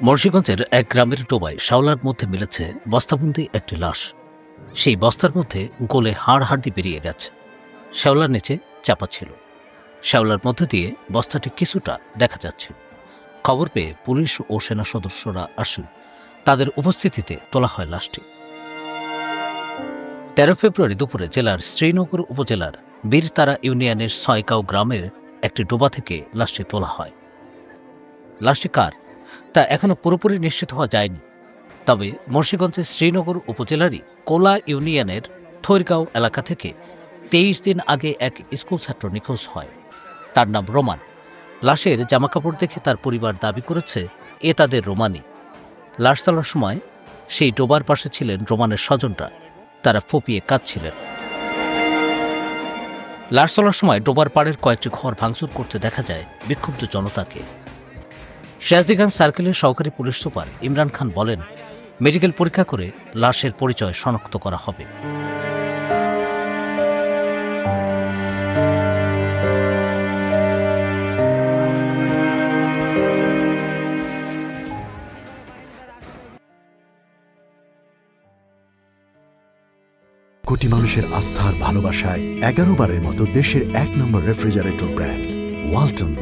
মুন্সিগঞ্জের এক গ্রামের ডোবায় শ্যাওলার মধ্যে মিলেছে বস্তাবন্দি একটি লাশ। সেই বস্তার মধ্যে গলে হাড়হাড্ডি বেরিয়ে গেছে। শ্যাওলার নিচে চাপা ছিল। শ্যাওলার মধ্যে দিয়ে বস্তাটি কিছুটা দেখা যাচ্ছে। খবর পেয়ে পুলিশ ও সেনা সদস্যরা আসলে তাদের উপস্থিতিতে তোলা হয় লাশটি। ১৩ ফেব্রুয়ারি দুপুরে জেলার শ্রীনগর উপজেলার বীরতারা ইউনিয়নের ছয়গাঁও গ্রামের একটি ডোবা থেকে লাশটি তোলা হয়। লাশটি কার তা এখনো পুরোপুরি নিশ্চিত হওয়া যায়নি। তবে মুন্সিগঞ্জের শ্রীনগর উপজেলারই কোলা ইউনিয়নের থৈরগাঁও এলাকা থেকে ২৩ দিন আগে এক স্কুল ছাত্র নিখোঁজ হয়। তার নাম রোমান। লাশের জামাকাপড় দেখে তার পরিবার দাবি করেছে এ তাদের রোমানি। লাশ তোলার সময় সেই ডোবার পাশে ছিলেন রোমানের স্বজনরা। তারা ফুঁপিয়ে কাঁদছিলেন। লাশ তোলার সময় ডোবার পাড়ের কয়েকটি ঘর ভাঙচুর করতে দেখা যায় বিক্ষুব্ধ জনতাকে। সিরাজদিগঞ্জ সার্কেলের সহকারী পুলিশ সুপার ইমরান খান বলেন, মেডিকেল পরীক্ষা করে লাশের পরিচয় শনাক্ত করা হবে। কোটি মানুষের আস্থার ভালোবাসায় 11 বারের মতো দেশের 1 নম্বর রেফ্রিজারেটর ব্র্যান্ড ওয়ালটন।